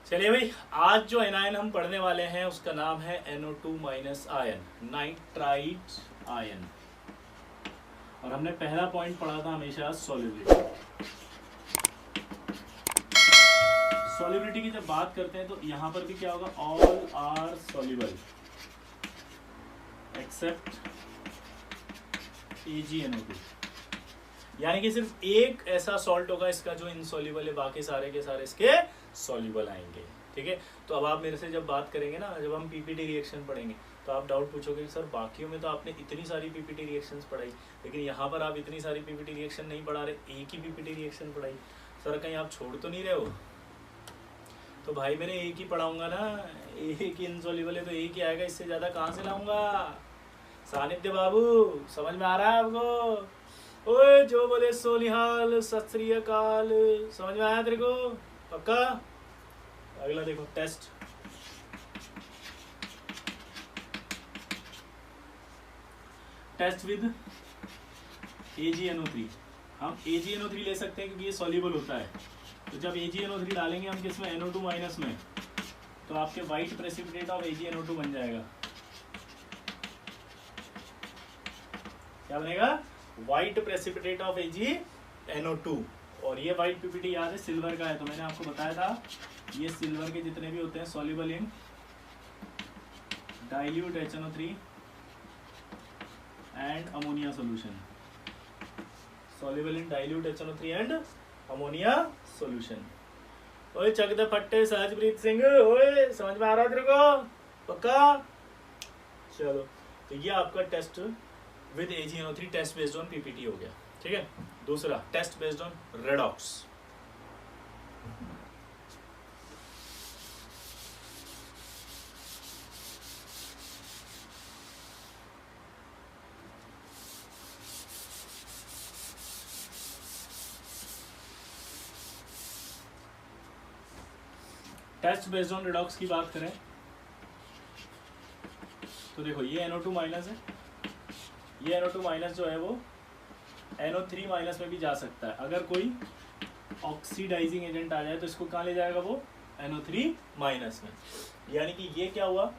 चलिए भाई, आज जो एनायन हम पढ़ने वाले हैं उसका नाम है NO2 minus ion, nitrite ion. और हमने पहला पॉइंट पढ़ा था हमेशा सॉल्युबिलिटी। सॉल्युबिलिटी की जब बात करते हैं तो यहां पर भी क्या होगा, all are soluble accept AgNO2। यानी कि सिर्फ एक ऐसा सॉल्ट होगा इसका जो इनसॉल्युबल है, बाकी सारे के सारे इसके सॉल्युबल आएंगे। ठीक है, तो अब आप मेरे से जब बात करेंगे ना, जब हम पीपीटी रिएक्शन पढ़ेंगे तो आप डाउट पूछोगे सर बाकियों में तो आपने इतनी सारी पीपीटी रिएक्शंस पढ़ाई, लेकिन यहाँ पर आप इतनी सारी पीपीटी रिएक्शन नहीं पढ़ा रहे, एक ही पीपीटी रिएक्शन पढ़ाई। सर कहीं आप छोड़ तो नहीं रहे हो? तो भाई मैंने एक ही पढ़ाऊंगा ना, एक ही इनसॉल्युबल है तो एक ही आएगा, इससे ज़्यादा कहाँ से लाऊंगा? सानिध्य बाबू, समझ में आ रहा है आपको? ओए जो बोले सोनिहाल, सत श्री अकाल, समझ में आया तेरे को? पक्का? अगला देखो, टेस्ट। Test with AgNO3। हम AgNO3 ले सकते हैं क्योंकि ये सॉल्युबल होता है। तो जब AgNO3 डालेंगे हम किसमें, NO2 माइनस में, तो आपके व्हाइट प्रेसिपिटेट ऑफ AgNO2 बन जाएगा। क्या बनेगा? White precipitate of AgNO2। और ये व्हाइट पीपीटी याद है सिल्वर का है, तो मैंने आपको बताया था ये सिल्वर के जितने भी होते हैं soluble in dilute HNO3 and ammonia solution, soluble in dilute HNO3 and ammonia solution. ओए चक द फट्टे सहजप्रीत सिंह, ओए समझ में आ रहा है तेरे को? पक्का? चलो, तो ये आपका test with AgNO3 test based on PPT हो गया। ठीक है, दूसरा test based on redox. Test based on redox की बात करें तो देखो ये NO2 माइनस है, ये NO2 माइनस जो है वो NO3 माइनस में भी जा सकता है। अगर कोई ऑक्सीडाइजिंग एजेंट आ जाए तो इसको कहाँ ले जाएगा वो, NO3 माइनस में। यानी कि ये क्या हुआ,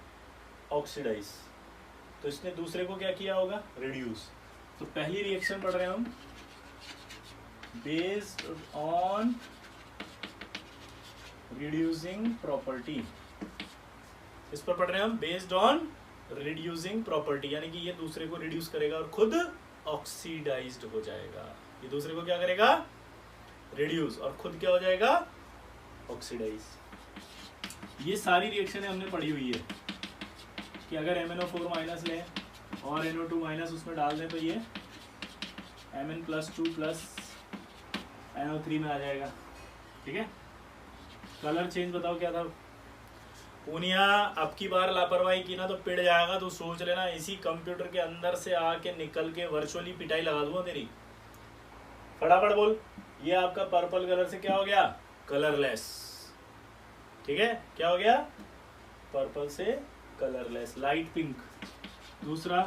ऑक्सीडाइज, तो इसने दूसरे को क्या किया होगा, रिड्यूस। तो पहली रिएक्शन पढ़ रहे हैं हम बेस्ड ऑन रिड्यूसिंग प्रॉपर्टी। इस पर पढ़ रहे हैं हम बेस्ड ऑन रिड्यूसिंग प्रॉपर्टी, यानी कि ये दूसरे को रिड्यूस करेगा और खुद ऑक्सीडाइज्ड हो जाएगा। ये दूसरे को क्या करेगा, रिड्यूस, और खुद क्या हो जाएगा, ऑक्सीडाइज। ये सारी रिएक्शन हमने पढ़ी हुई है कि अगर MnO4 माइनस लें और NO2 माइनस उसमें डाल दें तो ये Mn+2 प्लस NO3 में आ जाएगा। ठीक है, कलर चेंज बताओ क्या था? पूनिया, अब की बार लापरवाही की ना तो पिट जाएगा, तो सोच लेना इसी कंप्यूटर के अंदर से आके निकल के वर्चुअली पिटाई लगा दूंगा तेरी। फटाफट बोल। ये आपका पर्पल कलर से क्या हो गया, कलरलेस। ठीक है, क्या हो गया, पर्पल से कलरलेस, लाइट पिंक। दूसरा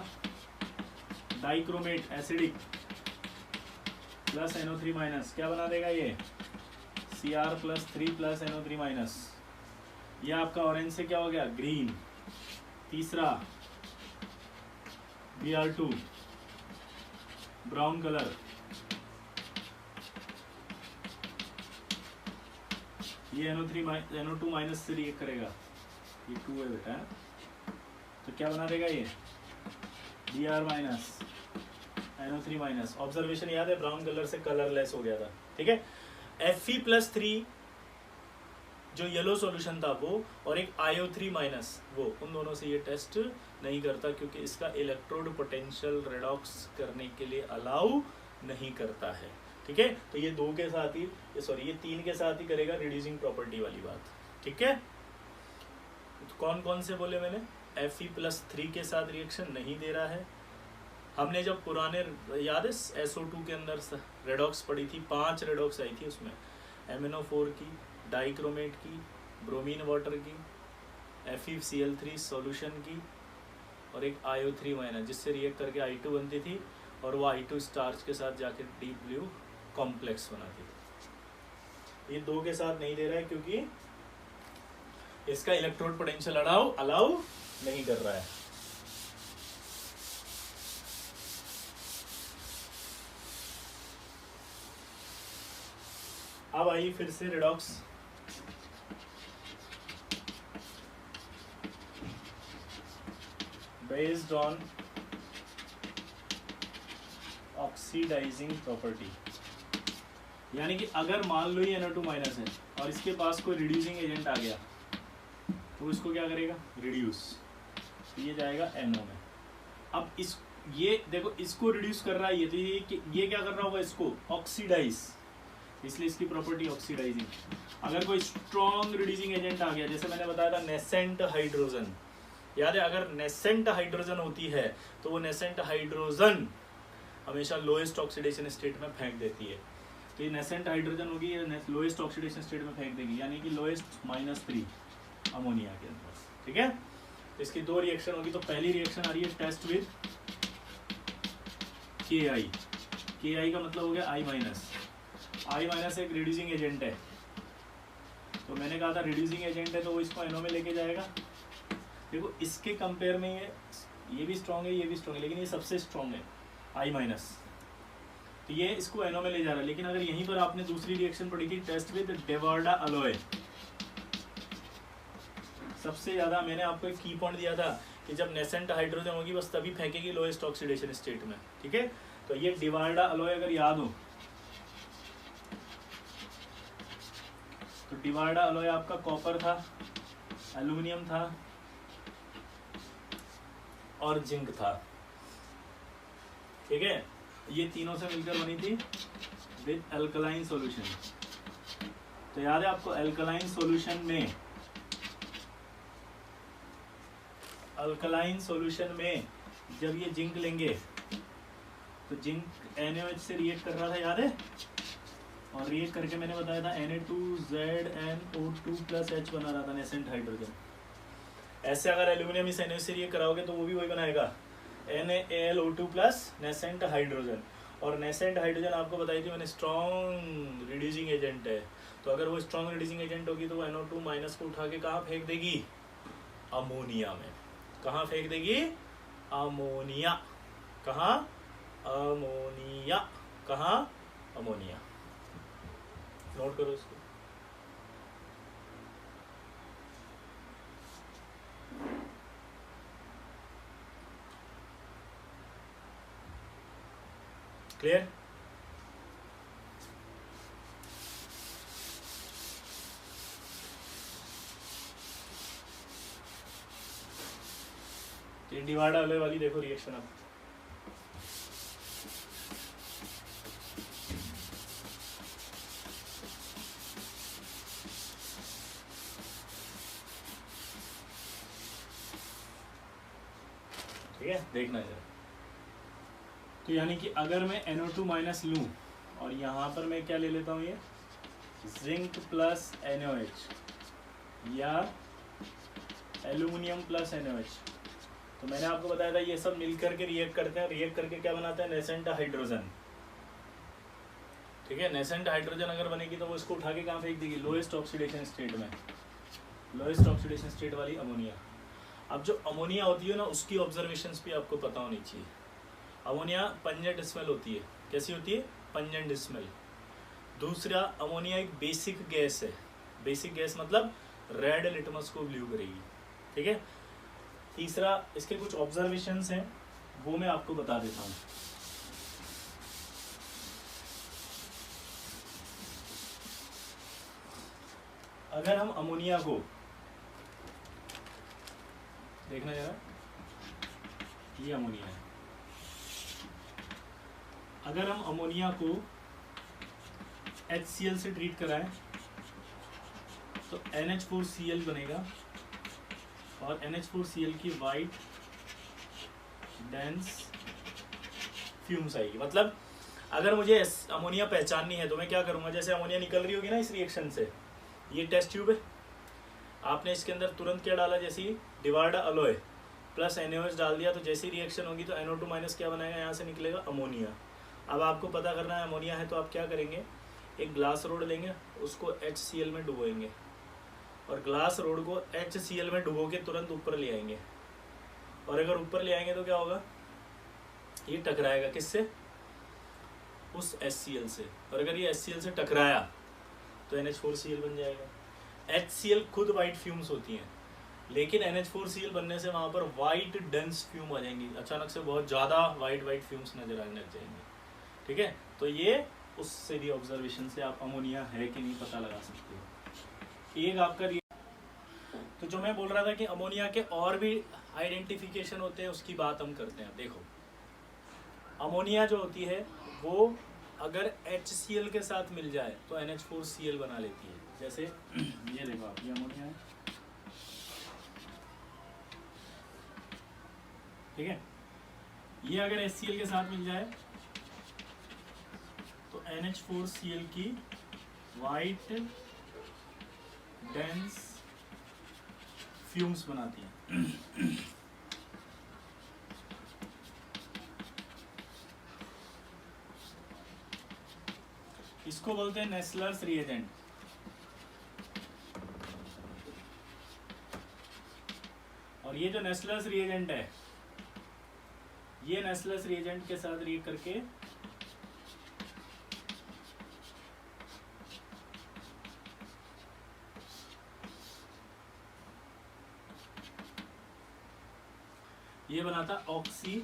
dichromate acidic plus NO3 minus, क्या बना देगा ये, Cr+3 प्लस NO3 माइनस। ये आपका ऑरेंज से क्या हो गया, ग्रीन। तीसरा Br2 ब्राउन कलर, ये NO2 माइनस से रिएक्ट करेगा, ये 2 है बेटा, तो क्या बना देगा ये, Br minus NO3 minus. Observation याद है, ब्राउन कलर से कलरलेस हो गया था। ठीक है, Fe+3 जो येलो सॉल्यूशन था वो, और एक IO3 माइनस वो, उन दोनों से ये टेस्ट नहीं करता क्योंकि इसका इलेक्ट्रोड पोटेंशियल रेडॉक्स करने के लिए अलाउ नहीं करता है। ठीक है, तो ये 2 के साथ ही, ये 3 के साथ ही करेगा रिड्यूसिंग प्रॉपर्टी वाली बात। ठीक है, तो कौन कौन से बोले मैंने, Fe+3 के साथ रिएक्शन नहीं दे रहा है। हमने जब पुराने, याद है SO2 के अंदर रेडॉक्स पड़ी थी, 5 रेडॉक्स आई थी उसमें, MnO4 की, डाइक्रोमेट की, ब्रोमीन वाटर की, FeCl3 सॉल्यूशन की, और एक IO3 माइनस जिससे रिएक्ट करके I2 बनती थी, और वो I2 स्टार्च के साथ जाके डीप ब्लू कॉम्प्लेक्स बनाती थी। ये 2 के साथ नहीं दे रहा है क्योंकि इसका इलेक्ट्रोड पोटेंशियल अलाउ नहीं कर रहा है। अब आइए फिर से redox. Based on oxidizing property, यानी कि अगर मान लो ये NO2 माइनस है और इसके पास कोई रिड्यूसिंग एजेंट आ गया तो इसको क्या करेगा, रिड्यूस, तो ये जाएगा NO में। अब इस ये देखो इसको रिड्यूस कर रहा है, ये तो ये क्या कर रहा होगा, इसको ऑक्सीडाइज, इसलिए इसकी प्रॉपर्टी ऑक्सीडाइजिंग। अगर कोई स्ट्रॉन्ग रिड्यूसिंग एजेंट आ गया, जैसे मैंने बताया था नेसेंट हाइड्रोजन, याद है अगर नेसेंट हाइड्रोजन होती है तो वो नेसेंट हाइड्रोजन हमेशा लोएस्ट ऑक्सीडेशन स्टेट में फेंक देती है। तो ये नेसेंट हाइड्रोजन होगी, ये लोएस्ट ऑक्सीडेशन स्टेट में फेंक देगी, यानी कि लोएस्ट -3 अमोनिया के अंदर, ठीक है। तो इसकी दो रिएक्शन होगी। तो पहली रिएक्शन आ रही है टेस्ट विद KI का मतलब हो गया I- एक रिड्यूसिंग एजेंट है, तो मैंने कहा था रिड्यूसिंग एजेंट है तो वो इसको NO में लेके जाएगा। देखो इसके कंपेयर में ये भी स्ट्रॉन्ग है, ये भी स्ट्रॉन्ग है, लेकिन ये सबसे स्ट्रॉन्ग है I-, तो ये इसको NO में ले जा रहा है। लेकिन अगर यहीं पर आपने दूसरी रिएक्शन पढ़ी थी टेस्ट विद डेवार्डा अलोय, सबसे ज्यादा मैंने आपको एक की पॉइंट दिया था कि जब नेसेंट हाइड्रोजन होगी बस तभी फेंकेगी लोएस्ट ऑक्सीडेशन स्टेट में, ठीक है। तो ये डेवार्डा अलोय अगर याद हो तो डेवार्डा अलोय आपका कॉपर था, एल्यूमिनियम था और जिंक था, ठीक है। ये तीनों से मिलकर बनी थी विद अल्कलाइन सॉल्यूशन। तो याद है आपको अल्कलाइन सॉल्यूशन में जब ये जिंक लेंगे तो जिंक NaOH से रिएक्ट कर रहा था, याद है, और रिएक्ट करके मैंने बताया था Na2ZnO2+H बना रहा था नेसेंट हाइड्रोजन। ऐसे अगर एल्यूमिनियम इस NaOH से रिएक्ट कराओगे तो वो भी वही बनाएगा NaAlO2+ नेसेंट हाइड्रोजन। और नेसेंट हाइड्रोजन आपको बताई थी मैंने स्ट्रॉन्ग रिड्यूसिंग एजेंट है, तो अगर वो स्ट्रॉन्ग रिड्यूसिंग एजेंट होगी तो वो NO2- को उठा के कहाँ फेंक देगी, अमोनिया में। कहाँ फेंक देगी, अमोनिया। कहाँ, अमोनिया। कहाँ, अमोनिया। नोट करो इसको। क्लियर। ये डिवाइडर अलोय वाली देखो रिएक्शन अब। ठीक है, देखना जरा। तो यानी कि अगर मैं NO2- लूं और यहाँ पर मैं क्या ले लेता हूँ, ये जिंक प्लस NaOH या एल्यूमिनियम प्लस NaOH, तो मैंने आपको बताया था ये सब मिलकर के रिएक्ट करते हैं। रिएक्ट करके क्या बनाते हैं, नेसेंट हाइड्रोजन। ठीक है, नेसेंट हाइड्रोजन अगर बनेगी तो वो इसको उठा के कहाँ फेंक देगी, लोएस्ट ऑक्सीडेशन स्टेट में, लोएस्ट ऑक्सीडेशन स्टेट वाली अमोनिया। अब जो अमोनिया होती है ना, उसकी ऑब्जर्वेशंस भी आपको पता होनी चाहिए। अमोनिया पंजेंट स्मेल होती है। कैसी होती है, पंजेंट स्मेल। दूसरा, अमोनिया एक बेसिक गैस है। बेसिक गैस मतलब रेड लिटमस को ब्लू करेगी। ठीक है। तीसरा, इसके कुछ ऑब्जर्वेशंस हैं, वो मैं आपको बता देता हूँ। अगर हम अमोनिया को देखना जरा, ये अमोनिया है। अगर हम अमोनिया को HCl से ट्रीट कराएं तो NH4Cl बनेगा और NH4Cl की वाइट डेंस फ्यूम्स आएगी। मतलब अगर मुझे अमोनिया पहचाननी है तो मैं क्या करूंगा, जैसे अमोनिया निकल रही होगी ना इस रिएक्शन से, ये टेस्ट ट्यूब है, आपने इसके अंदर तुरंत क्या डाला, जैसे डिवार्डा अलोय प्लस NaOH डाल दिया, तो जैसी रिएक्शन होगी तो NO2- क्या बनाएगा, यहाँ से निकलेगा अमोनिया। अब आपको पता करना है अमोनिया है, तो आप क्या करेंगे, एक ग्लास रोड लेंगे, उसको HCl में डुबोएंगे। और ग्लास रोड को HCl में डुबो के तुरंत ऊपर ले आएंगे, और अगर ऊपर ले आएंगे तो क्या होगा, ये टकराएगा किससे, उस HCl से, और अगर ये HCl से टकराया तो NH4Cl बन जाएगा। HCl खुद वाइट फ्यूम्स होती हैं, लेकिन NH4Cl बनने से वहाँ पर वाइट डेंस फ्यूम आ जाएंगी, अचानक से बहुत ज़्यादा वाइट फ्यूम्स नजर आने लग जाएंगे। ठीक है, तो ये उससे भी ऑब्जर्वेशन से आप अमोनिया है कि नहीं पता लगा सकते हो। एक आपका तो जो मैं बोल रहा था कि अमोनिया के और भी आइडेंटिफिकेशन होते हैं, उसकी बात हम करते हैं। देखो, अमोनिया जो होती है वो अगर HCl के साथ मिल जाए तो NH4Cl बना लेती है। जैसे ये देखो आप, ये अमोनिया है, ठीक है, ये अगर HCl के साथ मिल जाए तो NH4Cl की वाइट डेंस फ्यूम्स बनाती है। इसको बोलते हैं नेस्लर्स रिएजेंट। और ये जो नेस्लर्स रिएजेंट है, ये नेस्लर्स रिएजेंट के साथ रिएक्ट करके ये बनाता oxy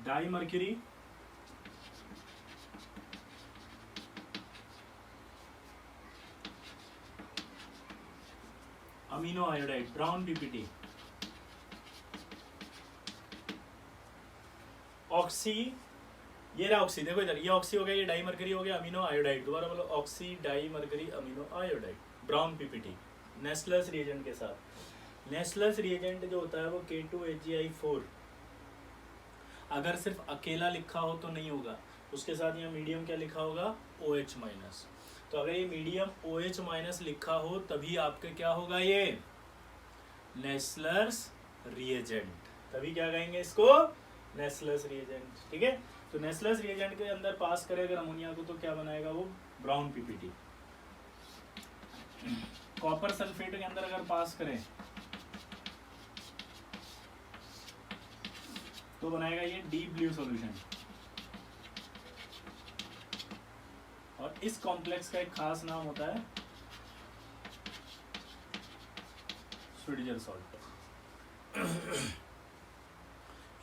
dimercury amino iodide, brown PPT. Oxy, ये रहा ऑक्सी, देखो इधर, ये ऑक्सी हो गया, ये डाइमर्करी हो गया, अमीनो आयोडाइड, दोबारा बोलो, oxy dimercury amino iodide, brown PPT, Nessler's reagent के साथ। नेस्लर्स रिएजेंट जो होता है वो K2HgI4, अगर सिर्फ अकेला लिखा हो तो नहीं होगा, उसके साथ यहाँ मीडियम क्या लिखा होगा, OH-। तो अगर ये मीडियम OH- लिखा हो तभी आपके क्या होगा, ये नेस्लर्स रिएजेंट, तभी क्या कहेंगे इसको, नेस्लर्स रिएजेंट। ठीक है, तो नेस्लर्स रिएजेंट के अंदर पास करे अगर अमोनिया को तो क्या बनाएगा वो, ब्राउन पीपीटी। कॉपर सल्फेट के अंदर अगर पास करें तो बनाएगा ये डीप ब्लू सॉल्यूशन। और इस कॉम्प्लेक्स का एक खास नाम होता है स्वेडिजर सॉल्ट।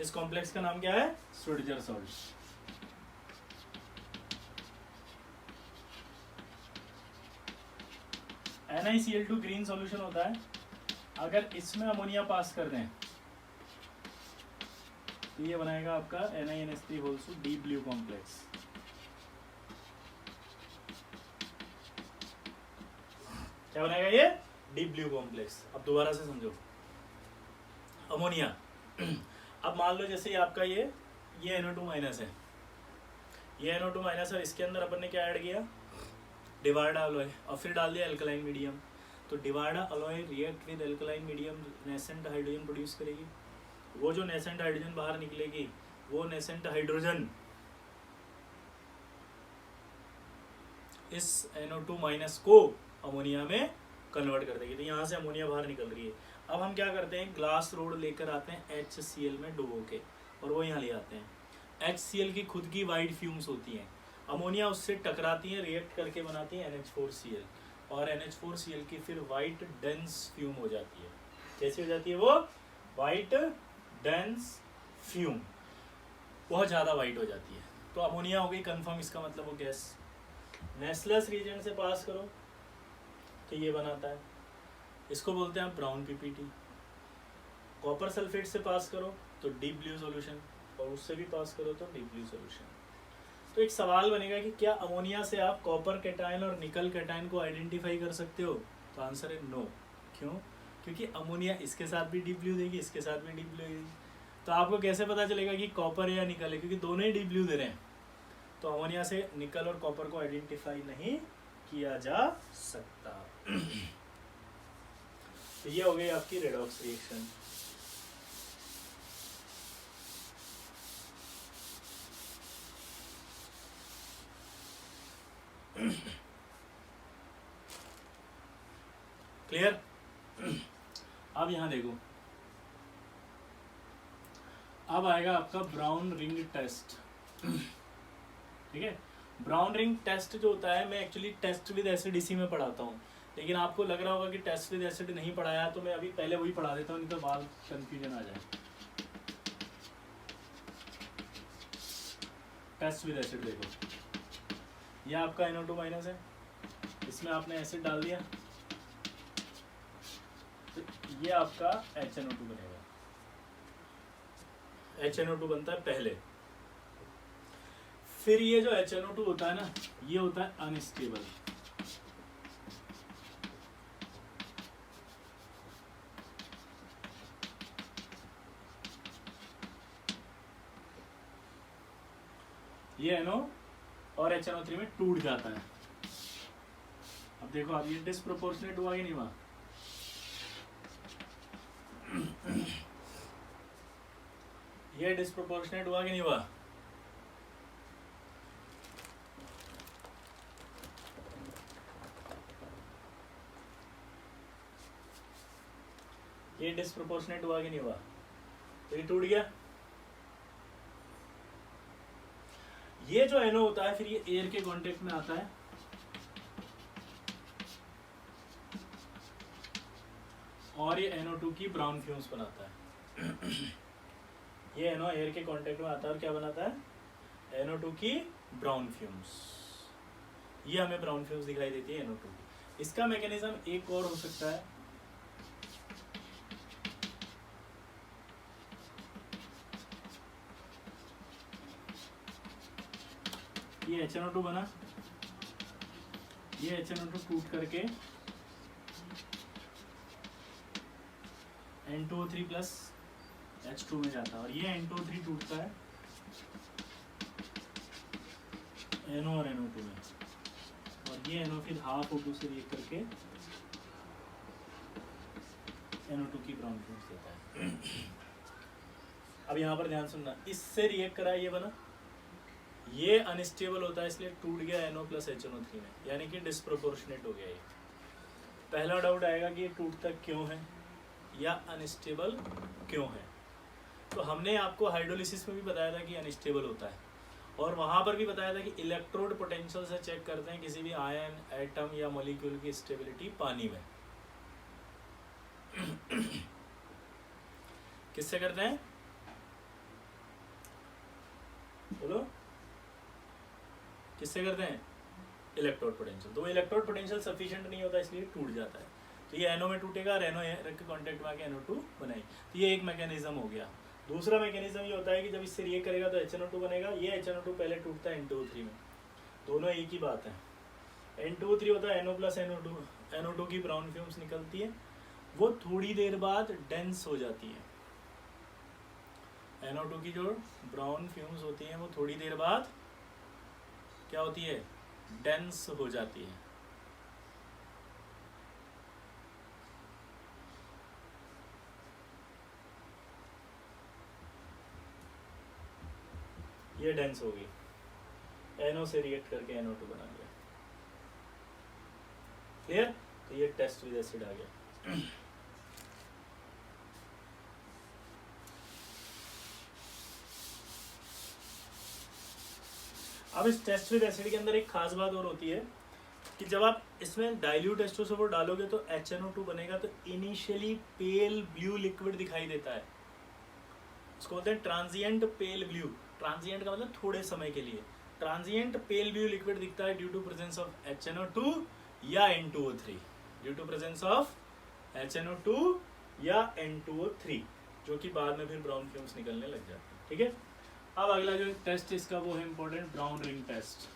इस कॉम्प्लेक्स का नाम क्या है, स्वेडिजर सॉल्ट। NiCl2 ग्रीन सॉल्यूशन होता है, अगर इसमें अमोनिया पास कर दें तो ये बनाएगा आपका NiNH3 डीप ब्लू कॉम्प्लेक्स। क्या बनाएगा ये, डीप ब्लू कॉम्प्लेक्स। अब दोबारा से समझो, अमोनिया, अब मान लो जैसे आपका ये NO2- है, ये NO2- और इसके अंदर अपन ने क्या ऐड किया, डिवार्डा अलॉय, और फिर डाल दिया एल्कलाइन मीडियम। तो Devarda alloy react with alkaline medium, nascent hydrogen produce करेगी। वो जो नेसेंट हाइड्रोजन बाहर निकलेगी, वो नेसेंट हाइड्रोजन इस NO2- को अमोनिया में कन्वर्ट कर देगी। तो यहाँ से अमोनिया बाहर निकल रही है। अब हम क्या करते हैं, ग्लास रोड लेकर आते हैं HCl में डुबो के, और वो यहाँ ले आते हैं। HCl की खुद की वाइट फ्यूम्स होती हैं, अमोनिया उससे टकराती है, रिएक्ट करके बनाती है NH4Cl, और NH4Cl की फिर वाइट डेंस फ्यूम हो जाती है। कैसी हो जाती है वो, वाइट डेंस फ्यूम, बहुत ज़्यादा वाइट हो जाती है। तो अमोनिया हो गई कंफर्म, इसका मतलब वो गैस। नेस्लर्स रिएजेंट से पास करो तो ये बनाता है, इसको बोलते हैं ब्राउन पीपीटी। कॉपर सल्फेट से पास करो तो डीप ब्लू सॉल्यूशन, और उससे भी पास करो तो डीप ब्लू सॉल्यूशन। तो एक सवाल बनेगा कि क्या अमोनिया से आप कॉपर कैटायन और निकल कैटायन को आइडेंटिफाई कर सकते हो, तो आंसर है नो। क्यों, क्योंकि अमोनिया इसके साथ भी डीप ब्लू देगी, इसके साथ भी डीप ब्लू देगी। तो आपको कैसे पता चलेगा कि कॉपर है या निकल है, क्योंकि दोनों ही डीप ब्लू दे रहे हैं। तो अमोनिया से निकल और कॉपर को आइडेंटिफाई नहीं किया जा सकता। तो ये हो गई आपकी रेडॉक्स रिएक्शन। क्लियर? अब यहां देखो, अब आएगा आपका ब्राउन रिंग टेस्ट। ठीक है, ब्राउन रिंग टेस्ट जो होता है, मैं एक्चुअली टेस्ट विद एसिड इसी में पढ़ाता हूँ, लेकिन आपको लग रहा होगा कि टेस्ट विद एसिड नहीं पढ़ाया, तो मैं अभी पहले वही पढ़ा देता हूँ, नहीं तो बाद कंफ्यूजन आ जाए। टेस्ट विद एसिड देखो, यह आपका NO2 माइनस है, इसमें आपने एसिड डाल दिया, तो ये आपका HNO2 बनेगा। HNO2 बनता है पहले, फिर ये जो HNO2 होता है ना, ये होता है अनस्टेबल। ये NO और HNO3 में टूट जाता है। अब देखो, अब ये डिस्प्रोपोर्शनेट हुआ कि नहीं हुआ? ये डिस्प्रोपोर्शनेट हुआ कि नहीं हुआ? ये डिस्प्रोपोर्शनेट हुआ कि नहीं हुआ? तो ये टूट गया। ये जो NO होता है, फिर ये एयर के कांटेक्ट में आता है, और ये NO2 की ब्राउन फ्यूम्स बनाता है। ये NO एयर के कांटेक्ट में आता है और क्या बनाता है? NO2 की ब्राउन फ्यूम्स। ये हमें ब्राउन फ्यूम्स दिखाई देती है NO2 की। इसका मैकेनिज्म एक और हो सकता है, ये HNO2 बना, ये HNO2 टूट करके N2O3 प्लस H2 में जाता है, और ये N2O3 टूटता है NO और NO2 में, और ये NO फिर हाफ O2 से रिएक्ट करके NO2 की ब्राउन फ्यूम्स देता है। अब यहाँ पर ध्यान सुनना, इससे रिएक्ट करा, ये बना, ये अनस्टेबल होता है, इसलिए टूट गया NO प्लस HNO3 में, यानी कि डिस्प्रोपोर्शनेट हो गया ये। पहला डाउट आएगा कि ये टूटता क्यों है या अनस्टेबल क्यों है? तो हमने आपको हाइड्रोलिसिस में भी बताया था कि अनस्टेबल होता है, और वहां पर भी बताया था कि इलेक्ट्रोड पोटेंशियल से चेक करते हैं किसी भी आयन, एटम या मॉलिक्यूल की स्टेबिलिटी पानी में। किससे करते हैं? बोलो, किससे करते हैं? Electrode potential. तो वो इलेक्ट्रोड पोटेंशियल सफिशिएंट नहीं होता, इसलिए टूट जाता है। तो ये NO में टूटेगा और NO के कांटेक्ट में आके NO2 बनाएगी। तो ये एक मैकेनिज्म हो गया। दूसरा मैकेनिज्म ये होता है कि जब इससे रिएक्ट करेगा तो HNO2 बनेगा। ये HNO2 पहले टूटता है N2O3 में, दोनों एक ही बात है। N2O3 होता है NO प्लस NO2 की ब्राउन फ्यूम्स निकलती है, वो थोड़ी देर बाद डेंस हो जाती है। NO2 की जो ब्राउन फ्यूम्स होती हैं वो थोड़ी देर बाद क्या होती है? डेंस हो जाती है। ये डेंस हो गई, NO से रिएक्ट करके NO2 बना लिया। क्लियर? तो ये टेस्ट विद एसिड आ गया। अब इस टेस्ट विद एसिड के अंदर एक खास बात और होती है कि जब आप इसमें डाइल्यूट H2SO4 डालोगे तो HNO2 बनेगा, तो इनिशियली पेल ब्लू लिक्विड दिखाई देता है। इसको बोलते हैं ट्रांजिएंट पेल ब्लू। ट्रांजिएंट का मतलब थोड़े समय के लिए। ट्रांजिएंट पेल ब्लू लिक्विड दिखता है due to presence of HNO2 या N2O3, due to presence of HNO2 या N2O3, जो कि बाद में फिर ब्राउन फ्यूम्स निकलने लग जाते हैं। ठीक है, अब अगला जो टेस्ट इसका वो है important, brown ring test.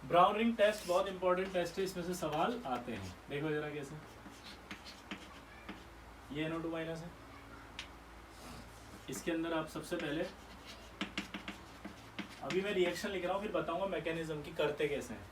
Brown ring test बहुत इंपॉर्टेंट टेस्ट है, इसमें से सवाल आते हैं। देखो जरा कैसे, ये NO2 माइनस है, इसके अंदर आप सबसे पहले, अभी मैं रिएक्शन लिख रहा हूँ फिर बताऊंगा मैकेनिज्म की करते कैसे हैं।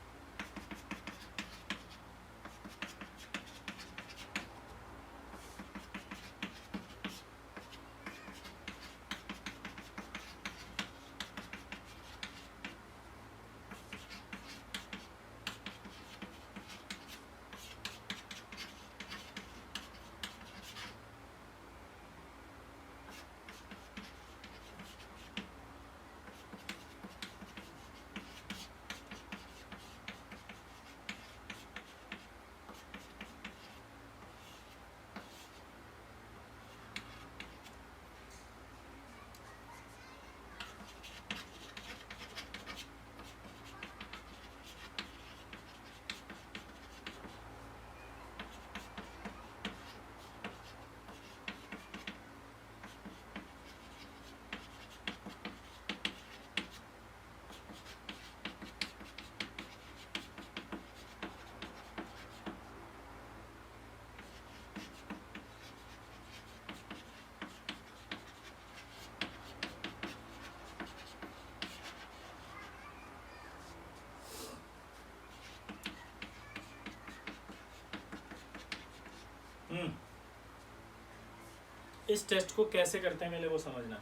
इस टेस्ट को कैसे करते हैं मेरे को समझना।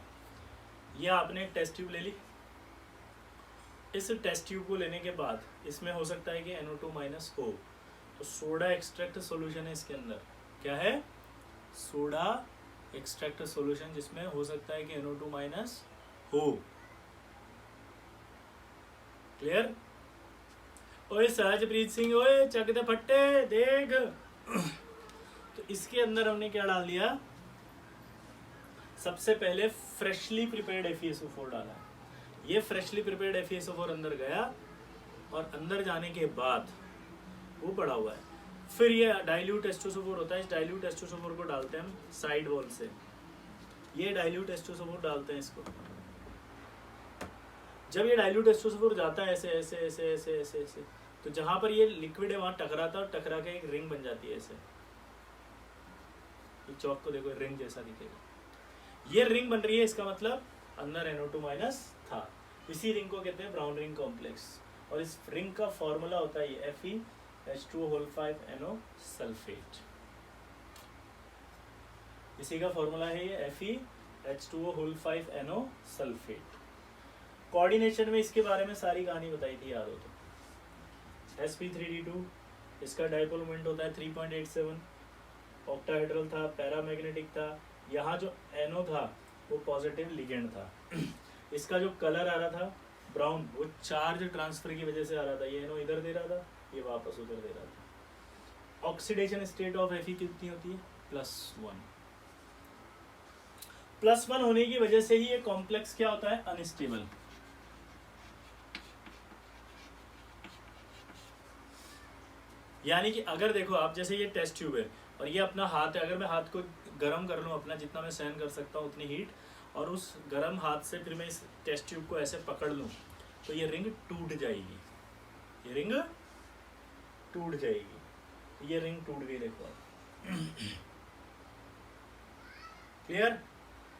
ये आपने एक टेस्ट ट्यूब ले ली, इस टेस्ट ट्यूब को लेने के बाद इसमें हो सकता है कि NO2 माइनस हो, तो सोडा एक्सट्रैक्ट सॉल्यूशन है इसके अंदर। क्या है? सोडा एक्सट्रैक्ट सॉल्यूशन, जिसमें हो सकता है कि NO2 माइनस हो। क्लियर? ओए सहजप्रीत सिंह, ओए चक दे फट्टे देख। तो इसके अंदर हमने क्या डाल दिया? सबसे पहले फ्रेशली प्रिपेयर्ड FeSO4 डाला। ये फ्रेशली प्रिपेयर्ड FeSO4 अंदर गया और अंदर जाने के बाद वो पड़ा हुआ है। फिर ये डाइल्यूट H2SO4 होता है, इस डाइल्यूट H2SO4 को डालते हैं हम साइड वॉल से। ये डाइल्यूट H2SO4 डालते हैं इसको। जब ये डाइल्यूट H2SO4 जाता है ऐसे ऐसे ऐसे ऐसे ऐसे ऐसे, तो जहां पर ये लिक्विड है वहां टकराता है और टकरा के एक रिंग बन जाती है ऐसे। ये चौक को देखो, रिंग जैसा दिखेगा। ये रिंग बन रही है, इसका मतलब अंदर NO2 माइनस था। इसी रिंग को कहते हैं ब्राउन रिंग कॉम्प्लेक्स। और इस रिंग का फॉर्मूला होता है ये FeH2O5NO सल्फेट। इसी का फॉर्मूला है ये FeH2O5NO सल्फेट। कोऑर्डिनेशन में इसके बारे में सारी कहानी बताई थी, याद हो तो। sp3d2, इसका डाइपोल मोमेंट होता है 3.87, ऑक्टाहेड्रल था, पैरामैग्नेटिक था। यहाँ जो NO था वो पॉजिटिव लिगेंड था। इसका जो कलर आ रहा था ब्राउन, वो चार्ज ट्रांसफर की वजह से आ रहा था। ये NO इधर दे रहा था, ये वापस उधर दे रहा था। ऑक्सीडेशन स्टेट ऑफ Fe कितनी होती है? +1। +1 होने की वजह से ही ये कॉम्प्लेक्स क्या होता है? अनस्टेबल। यानी कि अगर देखो आप, जैसे ये टेस्ट ट्यूब है और ये अपना हाथ है, अगर मैं हाथ को गर्म कर लूँ अपना, जितना मैं सहन कर सकता हूँ उतनी हीट, और उस गर्म हाथ से फिर मैं इस टेस्ट ट्यूब को ऐसे पकड़ लूँ, तो ये रिंग टूट जाएगी। ये रिंग टूट जाएगी। ये रिंग टूट गई, देखो आप। क्लियर?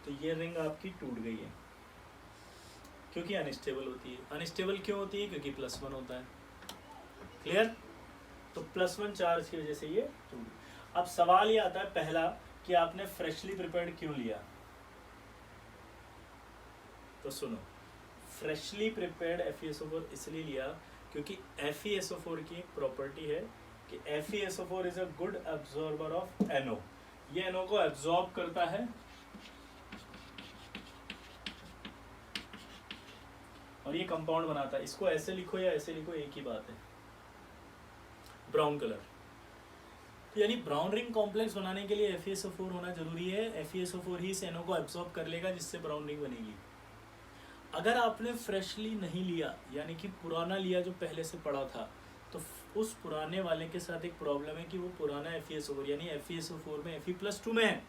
तो ये रिंग आपकी टूट गई है क्योंकि अनस्टेबल होती है। अनस्टेबल क्यों होती है? क्योंकि +1 होता है। क्लियर? तो +1 चार्ज की वजह से ये टूट। अब सवाल ये आता है पहला कि आपने फ्रेशली प्रिपेयर्ड क्यों लिया? तो सुनो, फ्रेशली प्रिपेयर्ड FeSO4 इसलिए लिया क्योंकि FeSO4 की एक प्रॉपर्टी है कि FeSO4 is a good absorber of NO। ये NO को एब्जॉर्ब करता है और ये कंपाउंड बनाता है। इसको ऐसे लिखो या ऐसे लिखो, एक ही बात है। ब्राउन कलर, यानी ब्राउन रिंग कॉम्प्लेक्स बनाने के लिए FeSO4 होना जरूरी है। FeSO4 ही इस NO को एब्जॉर्ब कर लेगा, जिससे ब्राउन रिंग बनेगी। अगर आपने फ्रेशली नहीं लिया, यानी कि पुराना लिया जो पहले से पड़ा था, तो उस पुराने वाले के साथ एक प्रॉब्लम है कि वो पुराना FeSO4 यानी FeSO4 में Fe+2 में है,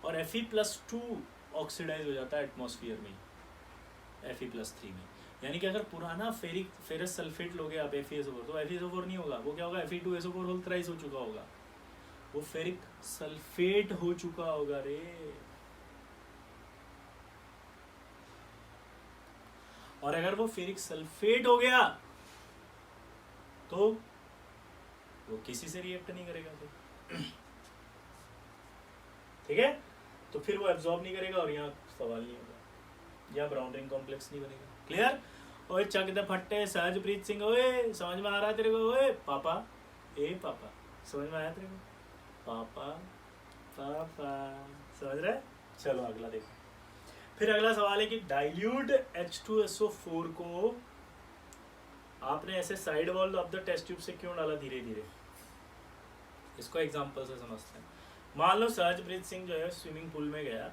और Fe+2 ऑक्सीडाइज हो जाता है एटमॉस्फेयर में Fe+3 में। यानी कि अगर पुराना फेरस सल्फेट लोगे आप FeSO4, तो FeSO4 नहीं होगा, वो क्या होगा? Fe2SO4 होल थ्राइस हो चुका होगा, वो फेरिक सल्फेट हो चुका होगा रे। और अगर वो फेरिक सल्फेट हो गया तो वो किसी से रिएक्ट नहीं करेगा फिर। ठीक है? तो फिर वो एब्जॉर्ब नहीं करेगा और यहाँ सवाल नहीं होगा, या ब्राउन रिंग कॉम्प्लेक्स नहीं बनेगा। क्लियर? ओए चक दे फट्टे सहजप्रीत सिंह, ओए समझ में आ रहा है तेरे को? ओए पापा, ए पापा, समझ में आया तेरे को? पापा पापा, समझ रहे? चलो अगला देखो। फिर अगला सवाल है कि डाइल्यूट H2SO4 को आपने ऐसे side wall of the test tube से क्यों डाला धीरे धीरे? इसको एग्जांपल से समझते हैं। मान लो सहजप्रीत सिंह जो है स्विमिंग पूल में गया,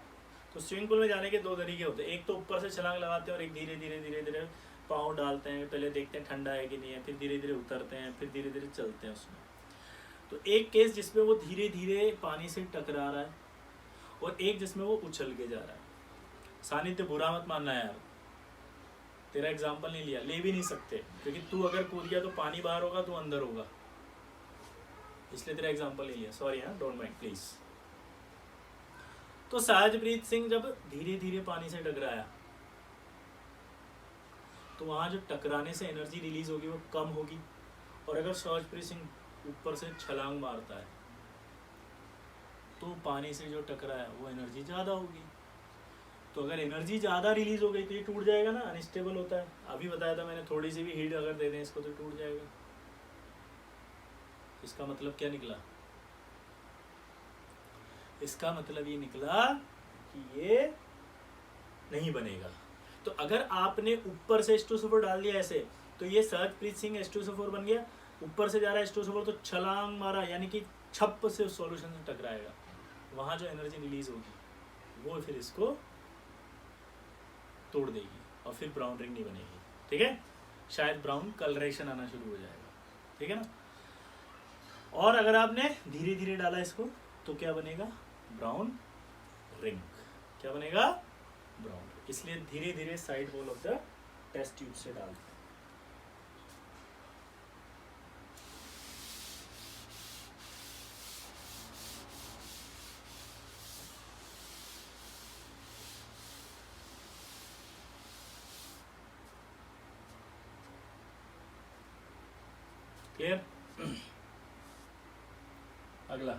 तो स्विमिंग पूल में जाने के दो तरीके होते हैं। एक तो ऊपर से छलांग लगाते हैं और एक धीरे धीरे धीरे धीरे पाँव डालते हैं, पहले देखते हैं ठंडा है कि नहीं है, फिर धीरे धीरे उतरते हैं, फिर धीरे धीरे चलते हैं उसमें। तो एक केस जिसमें वो धीरे धीरे पानी से टकरा रहा है, और एक जिसमें वो उछल के जा रहा है। सानिध्य बुरा मत मानना यार, तेरा एग्जाम्पल नहीं लिया, ले भी नहीं सकते, क्योंकि तू अगर कूद गया तो पानी बाहर होगा, तू अंदर होगा, इसलिए तेरा एग्जाम्पल नहीं लिया। सॉरी हाँ, डोंट माइंड प्लीज। तो सहजप्रीत सिंह जब धीरे धीरे पानी से टकराया, तो वहां जो टकराने से एनर्जी रिलीज होगी वो कम होगी। और अगर सहजप्रीत सिंह ऊपर से छलांग मारता है तो पानी से जो टकराया वो एनर्जी ज़्यादा होगी। तो अगर एनर्जी ज़्यादा रिलीज हो गई तो ये टूट जाएगा ना, अनस्टेबल होता है। अभी बताया था मैंने, थोड़ी सी भी हीट अगर दे दें इसको तो टूट जाएगा। इसका मतलब क्या निकला? इसका मतलब ये निकला कि ये नहीं बनेगा। तो अगर आपने ऊपर से H2SO4 डाल दिया ऐसे, तो ये सहजप्रीत सिंह H2SO4 बन गया। ऊपर से जा रहा है H2SO4 तो छलांग मारा, यानी कि छप से सॉल्यूशन से टकराएगा, वहाँ जो एनर्जी रिलीज होगी वो फिर इसको तोड़ देगी और फिर ब्राउन रिंग नहीं बनेगी। ठीक है, शायद ब्राउन कलरेशन आना शुरू हो जाएगा। ठीक है ना। और अगर आपने धीरे धीरे डाला इसको तो क्या बनेगा? Brown ring. क्या बनेगा? Brown ring. इसलिए धीरे धीरे side wall of the test tube से डालते हैं। क्लियर? अगला,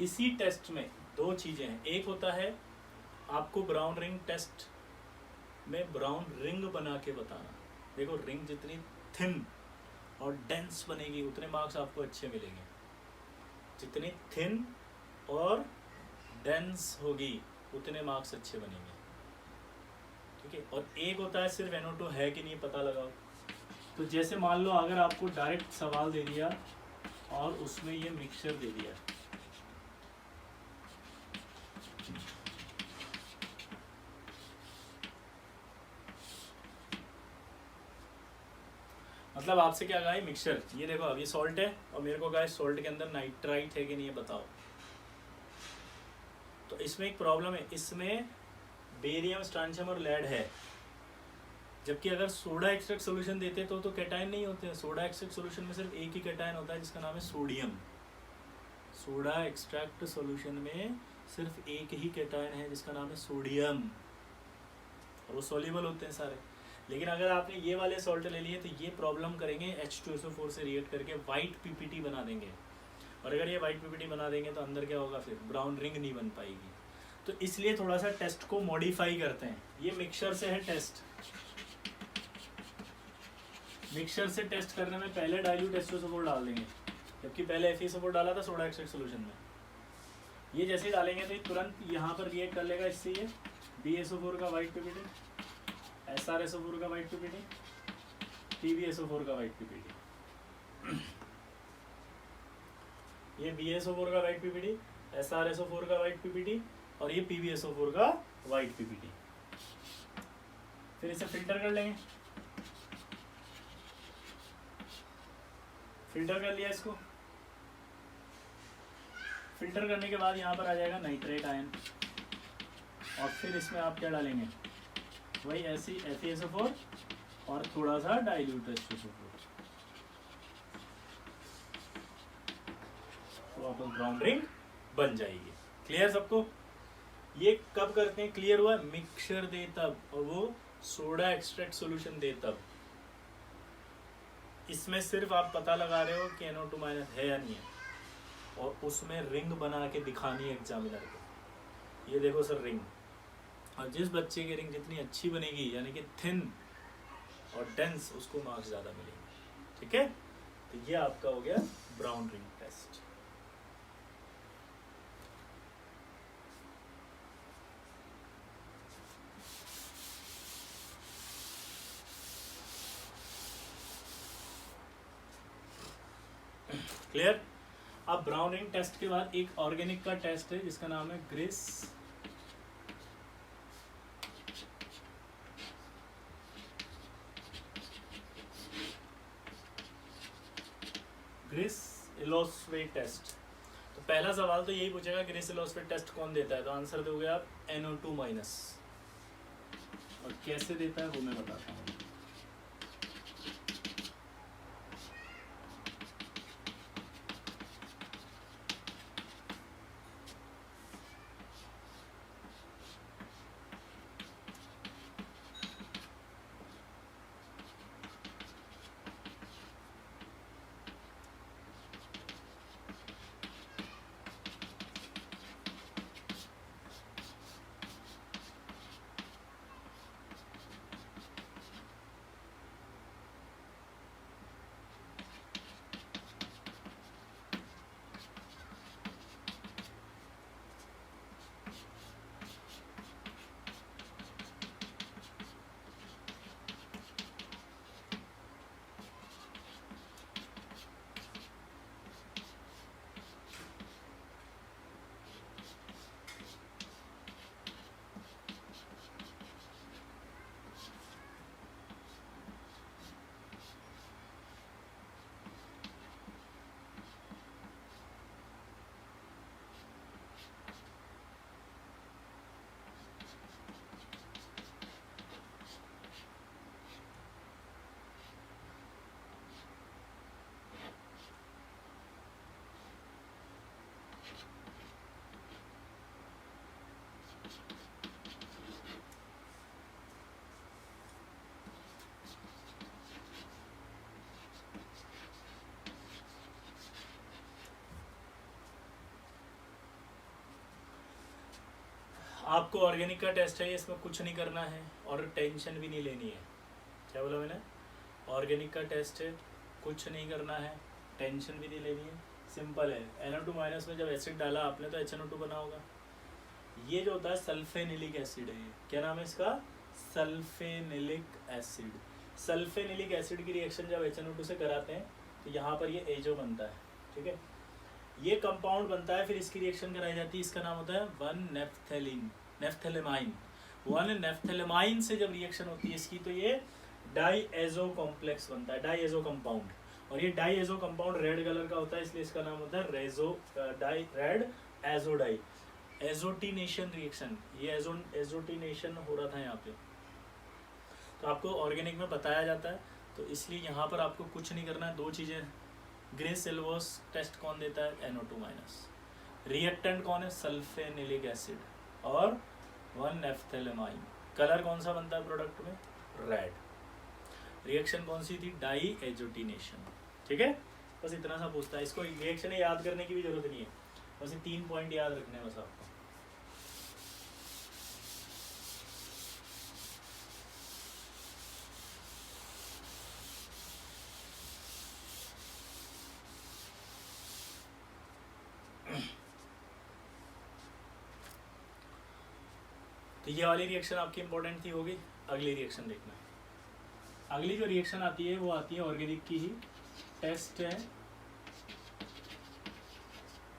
इसी टेस्ट में दो चीजें हैं। एक होता है आपको ब्राउन रिंग टेस्ट में ब्राउन रिंग बना के बताना। देखो, रिंग जितनी थिन और डेंस बनेगी उतने मार्क्स आपको अच्छे मिलेंगे। जितनी थिन और डेंस होगी उतने मार्क्स अच्छे बनेंगे। ठीक है। और एक होता है सिर्फ NO2 है कि नहीं पता लगाओ। तो जैसे मान लो अगर आपको डायरेक्ट सवाल दे दिया और उसमें ये मिक्सचर दे दिया, मतलब आपसे क्या कहा है? मिक्सचर। ये देखो, अब ये सॉल्ट है और मेरे को कहा है सॉल्ट के अंदर नाइट्राइट है कि नहीं, ये बताओ। तो इसमें एक प्रॉब्लम है, इसमें बेरियम, स्ट्रांशियम और लेड है। जबकि अगर सोडा एक्सट्रैक्ट सोल्यूशन देते तो कैटायन नहीं होते हैं। सोडा एक्सट्रैक्ट सोल्यूशन में सिर्फ एक ही कैटायन होता है जिसका नाम है सोडियम। सोडा एक्सट्रैक्ट सोल्यूशन में सिर्फ एक ही कैटायन है जिसका नाम है सोडियम, और वो सॉल्युबल होते हैं सारे। लेकिन अगर आपने ये वाले सॉल्ट ले लिए तो ये प्रॉब्लम करेंगे, H2SO4 से रिएक्ट करके वाइट PPT बना देंगे। और अगर ये वाइट PPT बना देंगे तो अंदर क्या होगा? फिर ब्राउन रिंग नहीं बन पाएगी। तो इसलिए थोड़ा सा टेस्ट को मॉडिफाई करते हैं। ये मिक्सचर से है टेस्ट। मिक्सचर से टेस्ट करने में पहले डाइल्यूट H2SO4 डाल देंगे, जबकि पहले FeSO4 डाला था सोडा एक्सट्रैक्ट सोल्यूशन में। ये जैसे ही डालेंगे तो ये तुरंत यहाँ पर रिएक्ट कर लेगा इससे, ये BSO4 का वाइट PPT, SrSO4 का वाइट PPT, PbSO4 का वाइट PPT। ये BSO4 का वाइट PPT, SrSO4 का वाइट PPT और ये PbSO4 का वाइट PPT। फिर इसे फिल्टर कर लेंगे। फिल्टर कर लिया इसको। फिल्टर करने के बाद यहाँ पर आ जाएगा नाइट्रेट आयन, और फिर इसमें आप क्या डालेंगे? वही ऐसी FeSO4 और थोड़ा सा डाइल्यूट H2SO4, तो आपको ब्राउन रिंग बन जाएगी। क्लियर सबको? ये कब करते हैं? क्लियर हुआ? मिक्सचर दे तब, और वो सोडा एक्सट्रैक्ट सॉल्यूशन दे तब। इसमें सिर्फ आप पता लगा रहे हो कि NO2- है या नहीं है, और उसमें रिंग बना के दिखानी है एग्जामिनर को। ये देखो सर रिंग, और जिस बच्चे की रिंग जितनी अच्छी बनेगी, यानी कि थिन और डेंस, उसको मार्क्स ज़्यादा मिलेंगे। ठीक है। तो ये आपका हो गया ब्राउन रिंग टेस्ट। क्लियर? अब ब्राउन रिंग टेस्ट के बाद एक ऑर्गेनिक का टेस्ट है जिसका नाम है ग्रिस-एलोस्वेट टेस्ट। तो पहला सवाल तो यही पूछेगा, ग्रिस-एलोस्वेट टेस्ट कौन देता है? तो आंसर दोगे आप NO2-, और कैसे देता है वो मैं बताता हूँ। आपको ऑर्गेनिक का टेस्ट है, इसमें कुछ नहीं करना है और टेंशन भी नहीं लेनी है। क्या बोला मैंने? ऑर्गेनिक का टेस्ट है, कुछ नहीं करना है, टेंशन भी नहीं लेनी है, सिंपल है। NO2 माइनस में जब एसिड डाला आपने तो HNO2 बना होगा। ये जो होता है सल्फेनिलिक एसिड है, ये क्या नाम है इसका? सल्फेनिलिक एसिड। सल्फेनिलिक एसिड की रिएक्शन जब HNO2 से कराते हैं तो यहाँ पर ये एजो बनता है, ठीक है। ये कंपाउंड बनता है, फिर इसकी रिएक्शन कराई जाती है, इसका नाम होता है 1-नेफ्थेलेमाइन। 1-नेफ्थेलेमाइन से जब रिएक्शन होती है इसकी तो ये डाईएजो कॉम्प्लेक्स बनता है, डाईएजो कंपाउंड। और ये डाईएजो कंपाउंड रेड कलर का होता है, इसलिए इसका नाम होता है रेड एजोडाई। एजोटिनेशन रिएक्शन, ये एजोटिनेशन हो रहा था यहाँ पे, तो आपको ऑर्गेनिक में बताया जाता है, तो इसलिए यहाँ पर आपको कुछ नहीं करना है। दो चीज़ें, ग्रे-सिल्वोस टेस्ट कौन देता है? NO2 minus. रिएक्टेंट कौन है? सल्फेनिलिक एसिड और 1-नेफ्थेलेमाइन। कलर कौन सा बनता है प्रोडक्ट में? रेड। रिएक्शन कौन सी थी? डाई एजोटिनेशन, ठीक है। बस इतना सा पूछता है, इसको रिएक्शन याद करने की भी जरूरत नहीं है, बस ये 3 पॉइंट याद रखने हैं बस आपको। तो ये वाली रिएक्शन आपकी इंपॉर्टेंट थी, होगी। अगली रिएक्शन देखना। अगली जो रिएक्शन आती है वो आती है ऑर्गेनिक की ही। टेस्ट है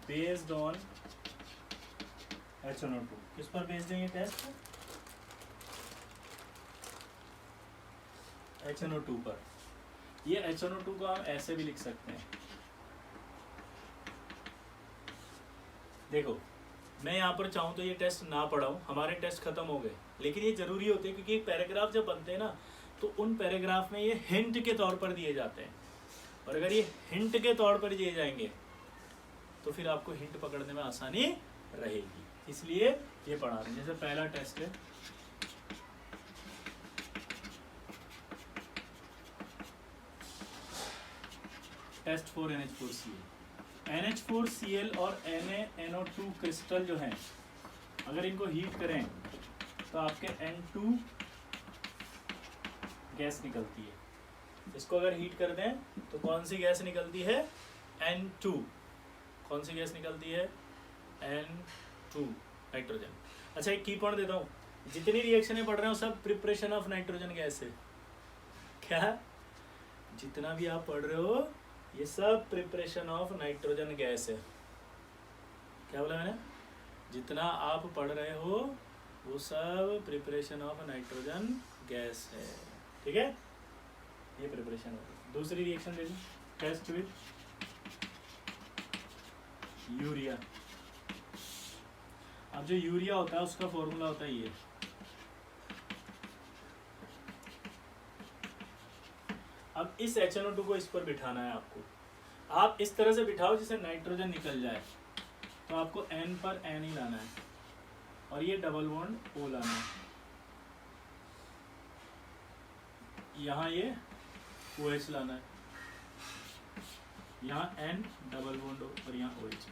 बेस्ड ऑन HNO2। किस पर बेस्ड है ये टेस्ट? HNO2 पर। ये HNO2 को हम ऐसे भी लिख सकते हैं, देखो मैं यहाँ पर चाहूँ तो ये टेस्ट ना पढ़ाऊँ, हमारे टेस्ट खत्म हो गए, लेकिन ये जरूरी होते हैं क्योंकि पैराग्राफ जब बनते हैं ना तो उन पैराग्राफ में ये हिंट के तौर पर दिए जाते हैं, और अगर ये हिंट के तौर पर दिए जाएंगे तो फिर आपको हिंट पकड़ने में आसानी रहेगी, इसलिए ये पढ़ा रहे हैं। जैसे पहला टेस्ट है टेस्ट फॉर NH4Cl। NH4Cl और NaNO2 क्रिस्टल जो हैं, अगर इनको हीट करें तो आपके N2 गैस निकलती है। इसको अगर हीट कर दें तो कौन सी गैस निकलती है? N2। कौन सी गैस निकलती है? N2, nitrogen. अच्छा एक की पॉइंट देता हूँ, जितनी रिएक्शनें पढ़ रहे हो सब प्रिपरेशन ऑफ नाइट्रोजन गैस है। क्या? जितना भी आप पढ़ रहे हो ये सब प्रिपरेशन ऑफ नाइट्रोजन गैस है। क्या बोला मैंने? जितना आप पढ़ रहे हो वो सब प्रिपरेशन ऑफ नाइट्रोजन गैस है, ठीक है। ये प्रिपरेशन होगी। दूसरी रिएक्शन ले लो, टेस्ट विद यूरिया। अब जो यूरिया होता है उसका फॉर्मूला होता है ये, अब इस HNO2 को इस पर बिठाना है आपको। आप इस तरह से बिठाओ जिससे नाइट्रोजन निकल जाए, तो आपको N पर N ही लाना है और ये डबल बॉन्ड O लाना है। यहाँ ये OH लाना है, यहाँ N डबल बॉन्ड O और यहाँ OH।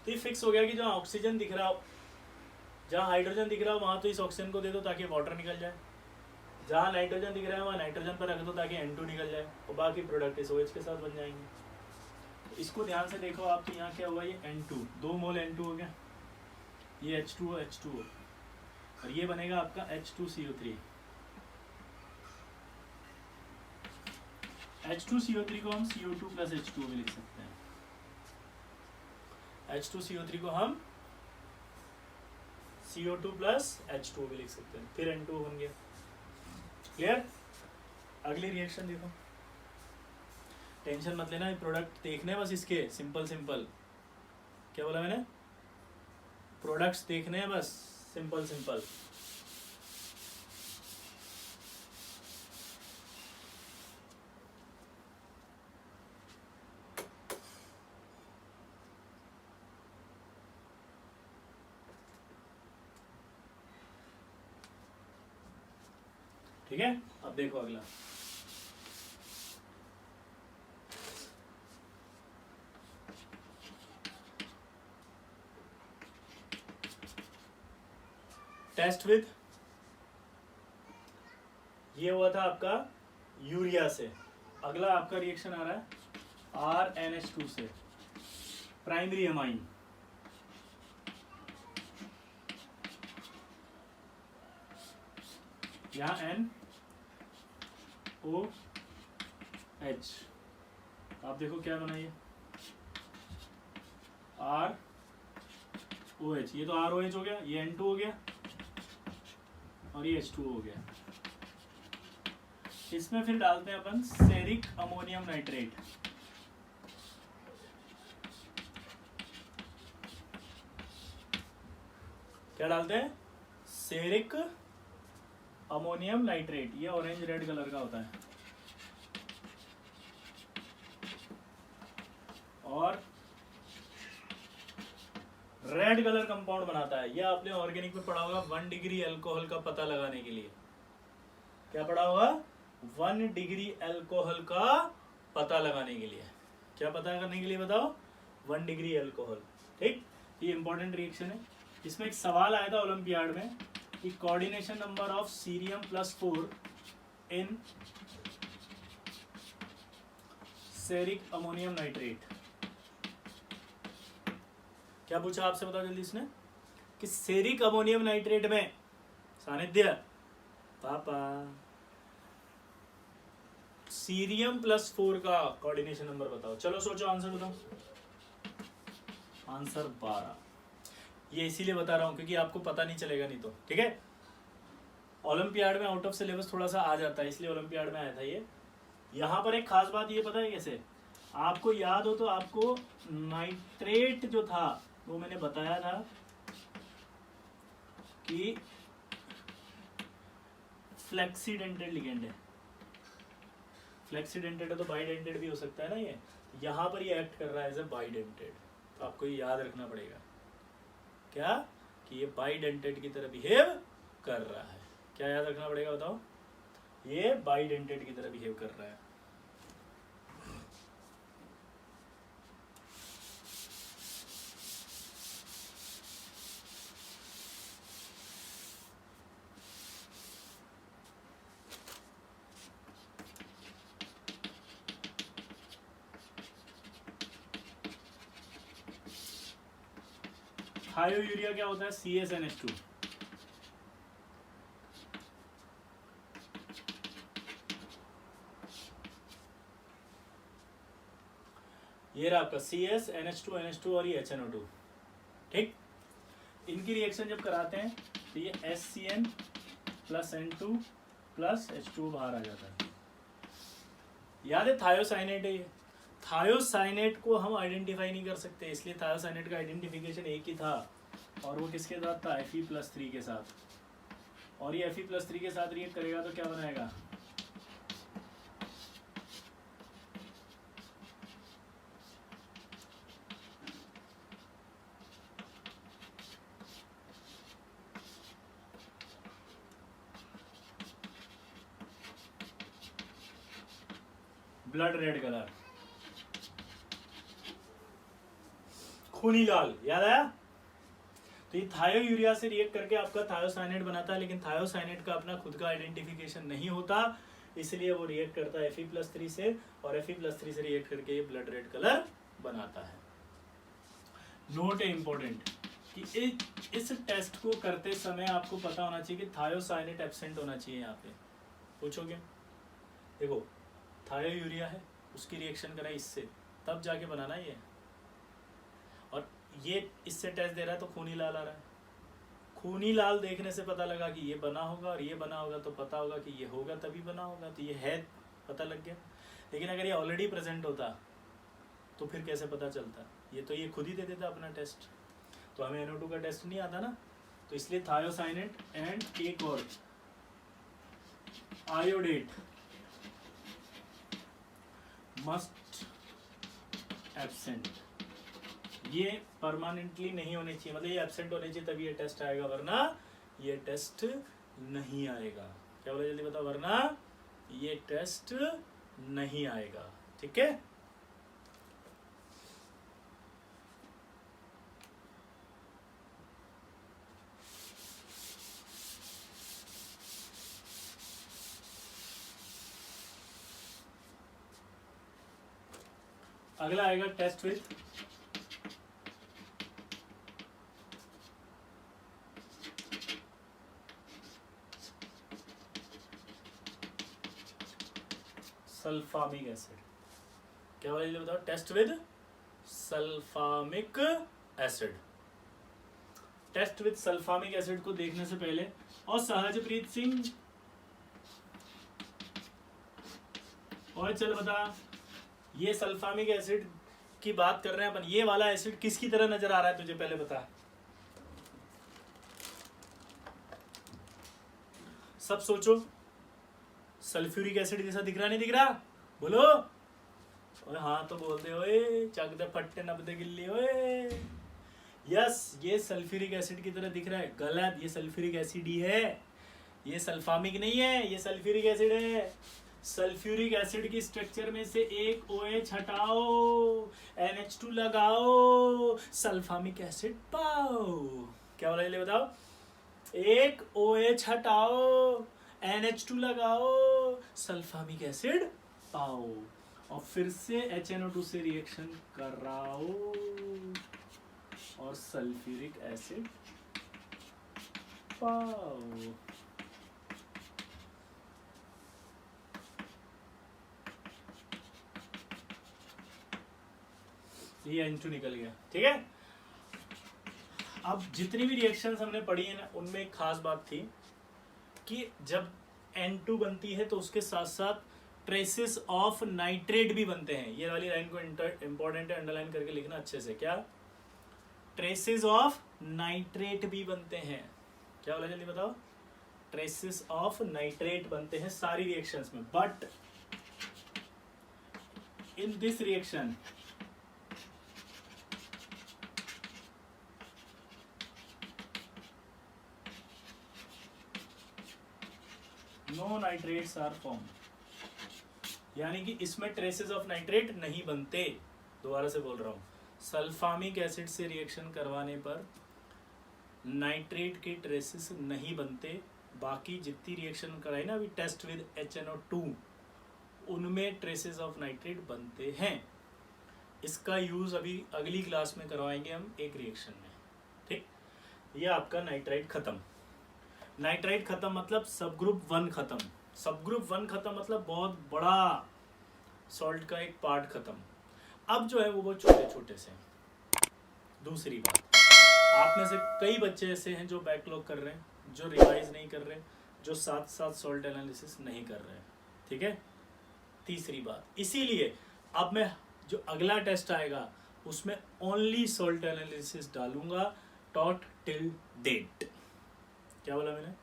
तो ये फिक्स हो गया कि जहाँ ऑक्सीजन दिख रहा हो, जहाँ हाइड्रोजन दिख रहा हो वहाँ तो इस ऑक्सीजन को दे दो ताकि वाटर निकल जाए, जहाँ नाइट्रोजन दिख रहा है वहाँ नाइट्रोजन पर रख दो ताकि N2 निकल जाए, और बाकी प्रोडक्ट इस OH के साथ बन जाएंगे। तो इसको ध्यान से देखो आप, तो यहाँ क्या हुआ? ये N2, 2 मोल N2 हो गया, ये H2O H2O, और ये बनेगा आपका H2CO3। H2CO3 को हम CO2 प्लस H2O में लिख सकते हैं। H2CO3 को हम CO2 प्लस H2O में लिख सकते हैं, फिर N2 बन गया। क्लियर? अगली रिएक्शन देखो, टेंशन मत लेना, ये प्रोडक्ट देखने बस इसके, सिंपल सिंपल। क्या बोला मैंने? प्रोडक्ट्स देखने हैं बस, सिंपल सिंपल। ठीक है, अब देखो अगला। टेस्ट विद, ये हुआ था आपका यूरिया से। अगला आपका रिएक्शन आ रहा है RNH2 से, प्राइमरी एमाइन। यहाँ NOH, आप देखो क्या बनाइए, ROH, ये तो ROH हो गया, ये N2 हो गया और ये H2 हो गया। इसमें फिर डालते हैं अपन सेरिक अमोनियम नाइट्रेट। क्या डालते हैं? Ceric ammonium nitrate. ये ऑरेंज रेड कलर का होता है और रेड कलर कंपाउंड बनाता है। यह आपने ऑर्गेनिक में पढ़ा होगा 1 डिग्री अल्कोहल का पता लगाने के लिए। क्या पढ़ा होगा? 1 डिग्री अल्कोहल का पता लगाने के लिए। क्या पता करने के लिए बताओ? 1 डिग्री अल्कोहल। ठीक, ये इंपॉर्टेंट रिएक्शन है। इसमें एक सवाल आया था ओलंपियाड में कि coordination number of cerium +4 in ceric ammonium nitrate. क्या पूछा आपसे, बताओ जल्दी इसने, कि सेरिक अमोनियम नाइट्रेट में सानिध्य पापा सीरियम +4 का कोऑर्डिनेशन नंबर बताओ। चलो सोचो, आंसर बताओ। आंसर 12। ये इसीलिए बता रहा हूं क्योंकि आपको पता नहीं चलेगा नहीं तो। ठीक है, ओलंपियाड में आउट ऑफ सिलेबस थोड़ा सा आ जाता है, इसलिए ओलंपियाड में आया था ये। यहां पर एक खास बात ये पता है कैसे, आपको याद हो तो आपको नाइट्रेट जो था वो मैंने बताया था कि फ्लेक्सीडेंटेड लिगेंड है। फ्लेक्सीडेंटेड है तो बाइडेंटेड भी हो सकता है ना। ये यहां पर ये एक्ट कर रहा है एज ए बाइडेंटेड, तो आपको ये याद रखना पड़ेगा क्या, कि ये बाइडेंटेड की तरह बिहेव कर रहा है। क्या याद रखना पड़ेगा बताओ? ये बाइडेंटेड की तरह बिहेव कर रहा है। थायोयूरिया क्या होता है? CSNH2। ये रहा आपका CSNH2 NH2 और ये HNO2। ठीक, इनकी रिएक्शन जब कराते हैं तो ये SCN + N2 + H2 बाहर आ जाता है। याद है थायोसाइनेट है ये। थायोसाइनेट को हम आइडेंटिफाई नहीं कर सकते, इसलिए थायोसाइनेट का आइडेंटिफिकेशन एक ही था और वो किसके साथ था? Fe+3 के साथ। और ये Fe+3 के साथ रिएक्ट करेगा तो क्या बनाएगा? ब्लड रेड कलर, खूनी लाल। याद आया? तो ये थायोयूरिया से रिएक्ट करके आपका थायोसाइनेट बनाता है, लेकिन थायोसाइनेट का अपना खुद का आइडेंटिफिकेशन नहीं होता, इसलिए वो रिएक्ट करता है Fe+3 से, और Fe+3 से रिएक्ट करके ये ब्लड रेड कलर बनाता है। नोट है इंपॉर्टेंट कि इस टेस्ट को करते समय आपको पता होना चाहिए कि थायोसाइनेट एब्सेंट होना चाहिए। यहाँ पे पूछोगे, देखो थायोयूरिया है, उसकी रिएक्शन करा इससे, तब जाके बनाना ये, और ये इससे टेस्ट दे रहा है तो खूनी लाल आ रहा है। खूनी लाल देखने से पता लगा कि ये बना होगा और ये बना होगा, तो पता होगा कि ये होगा तभी बना होगा, तो ये है, पता लग गया। लेकिन अगर ये ऑलरेडी प्रेजेंट होता तो फिर कैसे पता चलता? ये तो ये खुद ही दे देता अपना टेस्ट, तो हमें NO2 का टेस्ट नहीं आता ना। तो इसलिए थायोसाइनेट एंड एक और आयोडेट मस्ट एब्सेंट, ये परमानेंटली नहीं होने चाहिए, मतलब ये एब्सेंट होने चाहिए तभी ये टेस्ट आएगा, वरना ये टेस्ट नहीं आएगा। क्या बोला जल्दी बताओ? वरना ये टेस्ट नहीं आएगा। ठीक है, अगला आएगा टेस्ट विथ सल्फामिक एसिड। क्या वाला बताओ? Test with sulphamic acid. Test with sulphamic acid को देखने से पहले, और सहजप्रीत सिंह, और चल बता, ये सल्फामिक एसिड की बात कर रहे हैं अपन, ये वाला एसिड किसकी तरह नजर आ रहा है तुझे? पहले बता। सब सोचो, सल्फ्यूरिक एसिड जैसा दिख रहा नहीं दिख रहा? बोलो। ओए हाँ तो बोल दे, ओए चक दे फट्टे नब दे गिल्ली, ओए यस, ये सल्फ्यूरिक एसिड की तरह दिख रहा है। गलत, ये सल्फ्यूरिक एसिड ही है, ये सल्फामिक नहीं है, ये सल्फ्यूरिक एसिड है। सल्फ्यूरिक एसिड की स्ट्रक्चर में से एक OH हटाओ, NH2 लगाओ, सल्फामिक एसिड पाओ। क्या बोला ये बताओ? एक OH हटाओ, NH2 लगाओ, सल्फामिक एसिड पाओ, और फिर से HNO2 से रिएक्शन कराओ और सल्फ्यूरिक एसिड पाओ। ये N2 निकल गया, ठीक है। अब जितनी भी रिएक्शंस हमने पढ़ी है ना, उनमें एक खास बात थी कि जब N2 बनती है तो उसके साथ साथ ट्रेसेस ऑफ नाइट्रेट भी बनते हैं। ये वाली लाइन को इंपॉर्टेंट है, अंडरलाइन करके लिखना अच्छे से। क्या? ट्रेसेस ऑफ नाइट्रेट भी बनते हैं। क्या बोला जल्दी बताओ? ट्रेसेस ऑफ नाइट्रेट बनते हैं सारी रिएक्शंस में, but in this reaction no nitrates are form, यानी कि इसमें ट्रेसेस ऑफ नाइट्रेट नहीं बनते। दोबारा से बोल रहा हूं, सल्फामिक एसिड से रिएक्शन करवाने पर नाइट्रेट के ट्रेसेस नहीं बनते। बाकी जितनी रिएक्शन कराई ना अभी टेस्ट विद HNO2, उनमें ट्रेसेस ऑफ नाइट्रेट बनते हैं। इसका यूज अभी अगली क्लास में करवाएंगे हम एक रिएक्शन में, ठीक। ये आपका नाइट्राइट खत्म। नाइट्राइट खत्म मतलब सब ग्रुप 1 खत्म। सब ग्रुप 1 खत्म मतलब बहुत बड़ा सॉल्ट का एक पार्ट खत्म। अब जो है वो बहुत छोटे छोटे से। दूसरी बात, आप में से कई बच्चे ऐसे हैं जो बैकलॉग कर रहे हैं, जो रिवाइज नहीं कर रहे, जो साथ साथ सॉल्ट एनालिसिस नहीं कर रहे हैं, ठीक है। तीसरी बात, इसीलिए अब मैं जो अगला टेस्ट आएगा उसमें ओनली सॉल्ट एनालिसिस डालूंगा, टॉट टिल डेट। क्या बोला मैंने?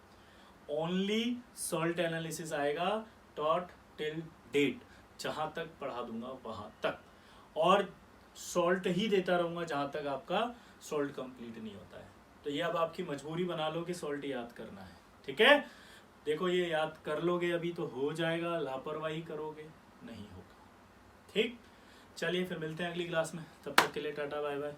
ओनली सॉल्ट एनालिसिस आएगा, टॉट टिल डेट, जहां तक पढ़ा दूंगा वहां तक, और सॉल्ट ही देता रहूंगा जहां तक आपका सॉल्ट कंप्लीट नहीं होता है। तो ये अब आपकी मजबूरी बना लो कि सॉल्ट याद करना है, ठीक है। देखो ये याद कर लोगे अभी तो हो जाएगा, लापरवाही करोगे नहीं होगा, ठीक। चलिए फिर मिलते हैं अगली क्लास में, तब तक के लिए टाटा बाय बाय।